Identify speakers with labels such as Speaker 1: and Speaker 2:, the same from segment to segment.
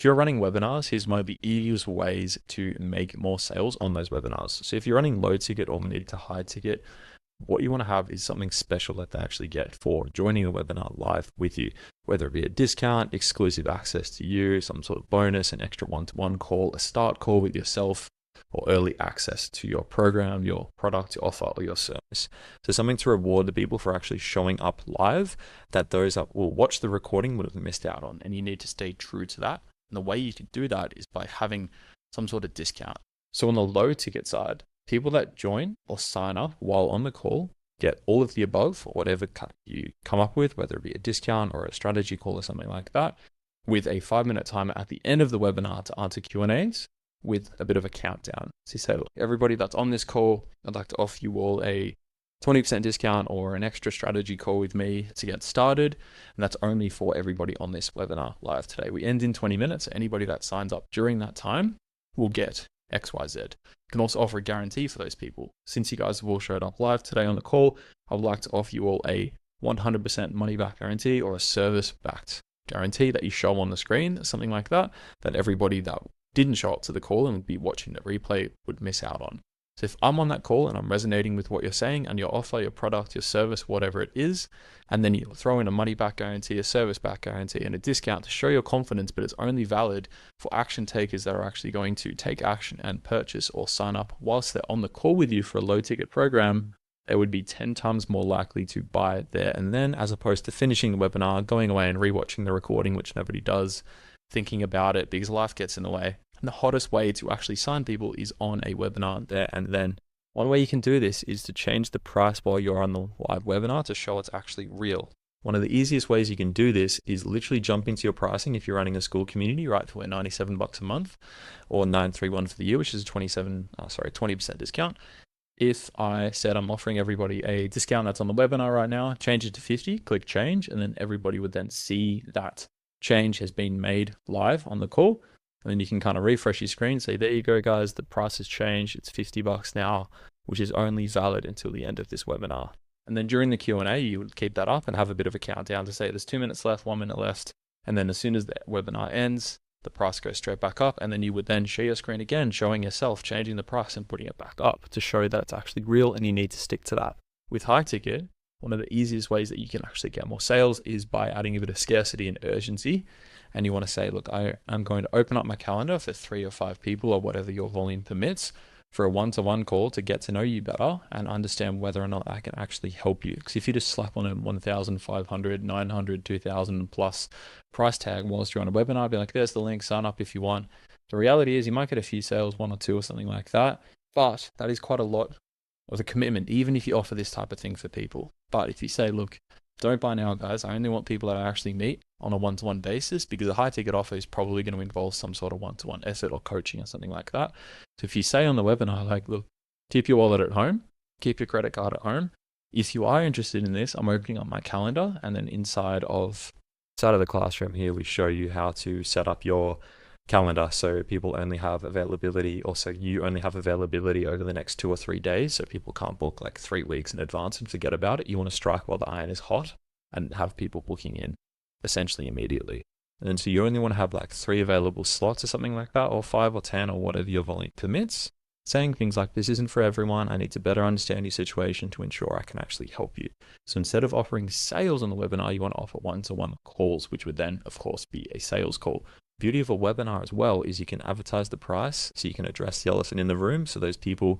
Speaker 1: If you're running webinars, here's one of the easiest ways to make more sales on those webinars. So if you're running low ticket or mid to high ticket, what you want to have is something special that they actually get for joining the webinar live with you, whether it be a discount, exclusive access to you, some sort of bonus, an extra one-to-one call, a start call with yourself, or early access to your program, your product, your offer, or your service. So something to reward the people for actually showing up live that those that will watch the recording would have missed out on. And you need to stay true to that. And the way you can do that is by having some sort of discount. So on the low ticket side, people that join or sign up while on the call get all of the above, or whatever you come up with, whether it be a discount or a strategy call or something like that, with a 5-minute timer at the end of the webinar to answer Q&As with a bit of a countdown. So you say, look, everybody that's on this call, I'd like to offer you all a 20% discount or an extra strategy call with me to get started. And that's only for everybody on this webinar live today. We end in 20 minutes. Anybody that signs up during that time will get XYZ. You can also offer a guarantee for those people. Since you guys have all showed up live today on the call, I would like to offer you all a 100% money back guarantee or a service backed guarantee that you show on the screen, something like that, that everybody that didn't show up to the call and would be watching the replay would miss out on. So if I'm on that call and I'm resonating with what you're saying and your offer, your product, your service, whatever it is, and then you throw in a money back guarantee, a service back guarantee, and a discount to show your confidence, but it's only valid for action takers that are actually going to take action and purchase or sign up whilst they're on the call with you for a low ticket program, they would be 10 times more likely to buy it there and then, as opposed to finishing the webinar, going away and rewatching the recording, which nobody does, thinking about it because life gets in the way. And the hottest way to actually sign people is on a webinar there and then. One way you can do this is to change the price while you're on the live webinar to show it's actually real. One of the easiest ways you can do this is literally jump into your pricing if you're running a school community, right? For $97 a month or $931 for the year, which is a 20% discount. If I said I'm offering everybody a discount that's on the webinar right now, change it to 50, click change, and then everybody would then see that change has been made live on the call. And then you can kind of refresh your screen, say, there you go, guys, the price has changed. It's $50 now, which is only valid until the end of this webinar. And then during the Q&A, you would keep that up and have a bit of a countdown to say there's 2 minutes left, 1 minute left. And then as soon as the webinar ends, the price goes straight back up. And then you would then share your screen again, showing yourself, changing the price and putting it back up to show that it's actually real and you need to stick to that. With high ticket, one of the easiest ways that you can actually get more sales is by adding a bit of scarcity and urgency. And you want to say, look, I'm going to open up my calendar for 3 or 5 people or whatever your volume permits for a one-to-one call to get to know you better and understand whether or not I can actually help you. Because if you just slap on a 1,500, 900, 2,000 plus price tag whilst you're on a webinar, be like, there's the link, sign up if you want. The reality is you might get a few sales, 1 or 2 or something like that, but that is quite a lot of a commitment, even if you offer this type of thing for people. But if you say, look, don't buy now, guys, I only want people that I actually meet on a one-to-one basis, because a high ticket offer is probably going to involve some sort of one-to-one effort or coaching or something like that. So if you say on the webinar, like, look, keep your wallet at home, keep your credit card at home. If you are interested in this, I'm opening up my calendar, and then inside of the classroom here, we show you how to set up your calendar so people only have availability, also you only have availability over the next 2 or 3 days, so people can't book like 3 weeks in advance and forget about it. You want to strike while the iron is hot and have people booking in essentially immediately. And so you only want to have like 3 available slots or something like that, or 5 or 10 or whatever your volume permits, saying things like, this isn't for everyone, I need to better understand your situation to ensure I can actually help you. So instead of offering sales on the webinar, you want to offer one-to-one calls, which would then of course be a sales call. Beauty of a webinar as well is you can advertise the price, so you can address the elephant in the room, so those people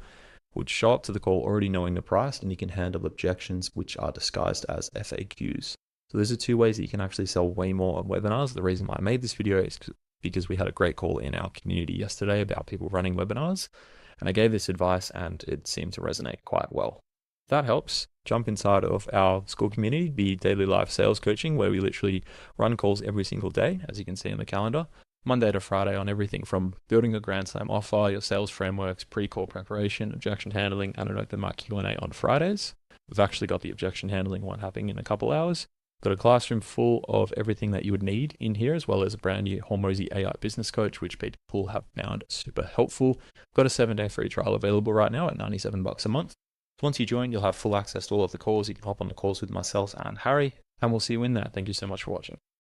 Speaker 1: would show up to the call already knowing the price, and you can handle objections which are disguised as FAQs. So those are 2 ways that you can actually sell way more on webinars. The reason why I made this video is because we had a great call in our community yesterday about people running webinars, and I gave this advice and it seemed to resonate quite well. If that helps, jump inside of our school community, be daily live sales coaching, where we literally run calls every single day, as you can see on the calendar, Monday to Friday, on everything from building a Grand Slam offer, your sales frameworks, pre-call preparation, objection handling, and an open mic Q&A on Fridays. We've actually got the objection handling one happening in a couple hours. Got a classroom full of everything that you would need in here, as well as a brand new Hormozy AI business coach, which people have found super helpful. Got a 7-day free trial available right now at $97 a month. Once you join, you'll have full access to all of the calls. You can hop on the calls with myself and Harry, and we'll see you in there. Thank you so much for watching.